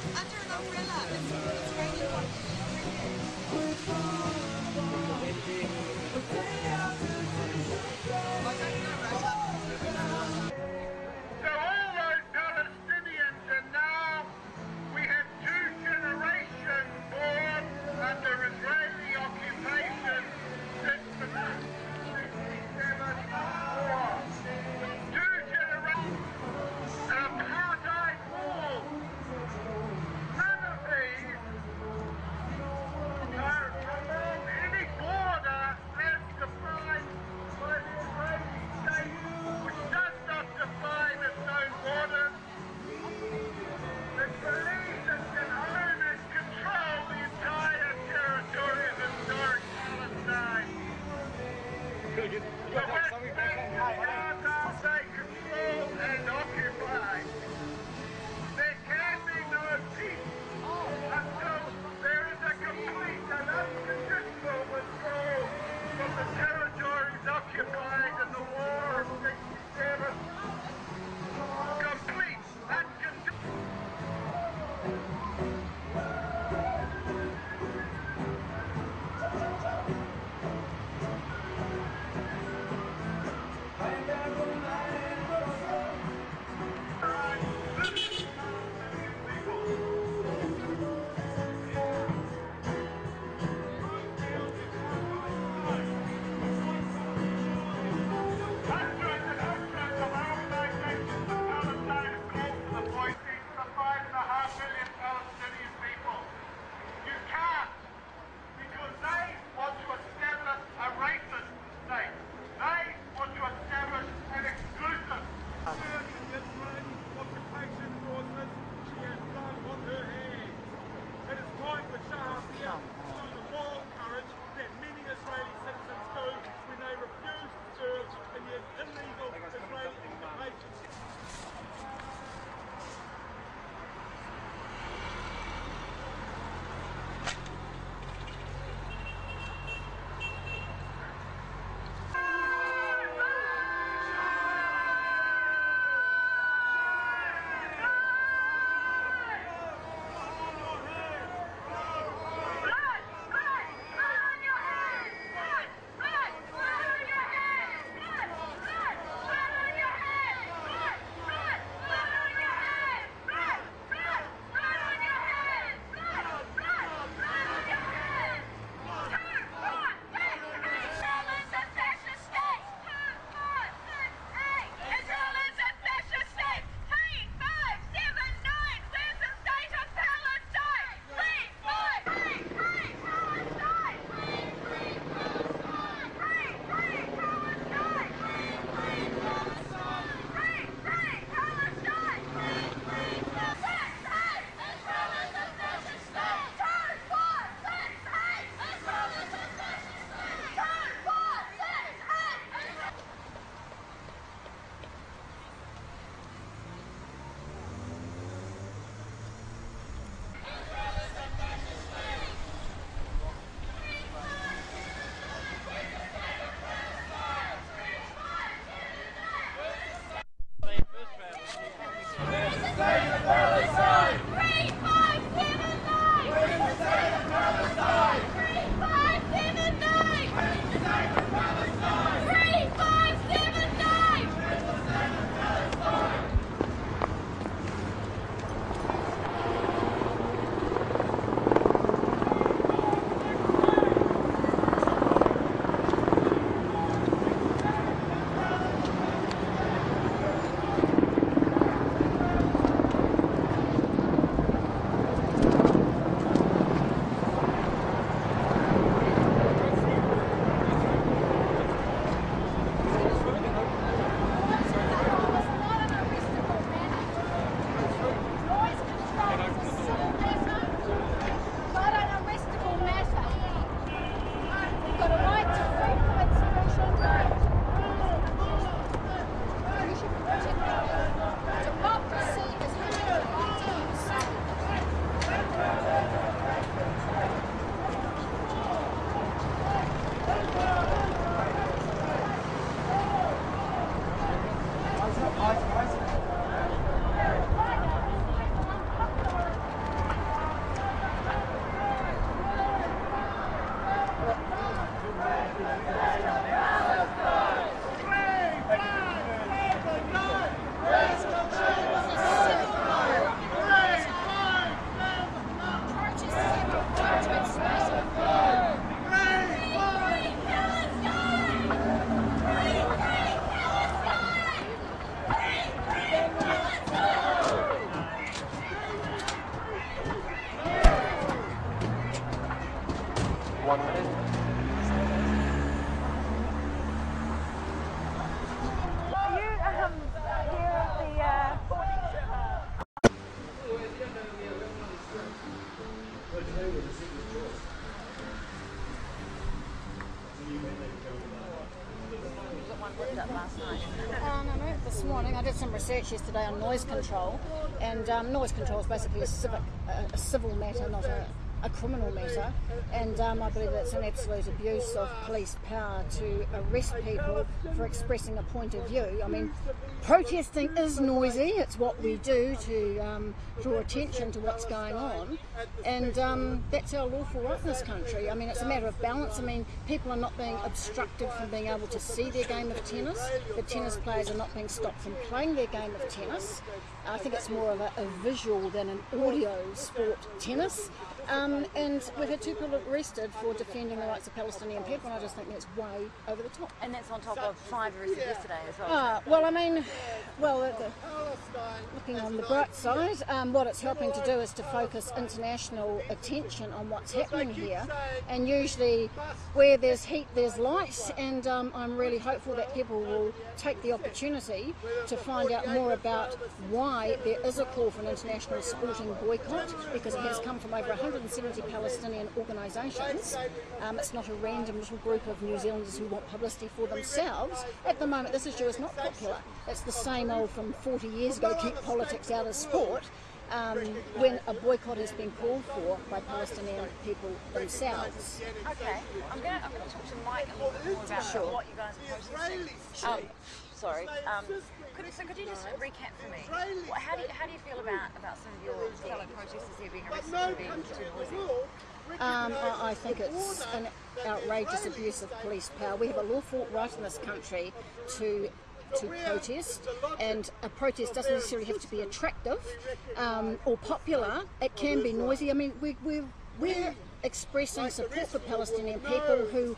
Under an umbrella. It's raining one So all those Palestinians are now, we have 2 generations born under Israeli occupation since the 1967 war. 2 generations, an apartheid rule. None of these are 1 minute. Are you here at the no, this morning I did some research yesterday on noise control, and noise control is basically a civil matter, not a criminal matter, and I believe it's an absolute abuse of police power to arrest people for expressing a point of view. I mean, protesting is noisy, it's what we do to draw attention to what's going on, and that's our lawful right in this country. I mean, it's a matter of balance. I mean, people are not being obstructed from being able to see their game of tennis. The tennis players are not being stopped from playing their game of tennis. I think it's more of a visual than an audio sport, tennis. And we've had 2 people arrested for defending the rights of Palestinian people, and I just think that's way over the top. And that's on top of 5 arrested yesterday as well. Well, I mean, looking on the bright side, what it's helping to do is to focus international attention on what's happening here. And usually where there's heat, there's light, and I'm really hopeful that people will take the opportunity to find out more about why there is a call for an international sporting boycott, because it has come from over 170 Palestinian organisations. It's not a random little group of New Zealanders who want publicity for themselves. At the moment, this issue is not popular. It's the same old from 40 years ago, keep politics out of sport, when a boycott has been called for by Palestinian people themselves. Okay, I'm going to talk to Mike a little bit more about what you guys are protesting. Could you just recap for me? How do you feel about some of your fellow protesters here being arrested for being too noisy? I think it's an outrageous abuse of police power. We have a lawful right in this country to protest, and a protest doesn't necessarily have to be attractive or popular. It can be noisy. I mean, we're expressing support for Palestinian people who,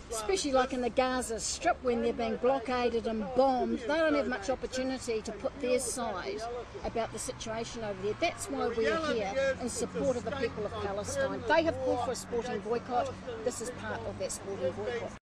especially like in the Gaza Strip when they're being blockaded and bombed, they don't have much opportunity to put their side about the situation over there. That's why we're here in support of the people of Palestine. They have called for a sporting boycott. This is part of that sporting boycott.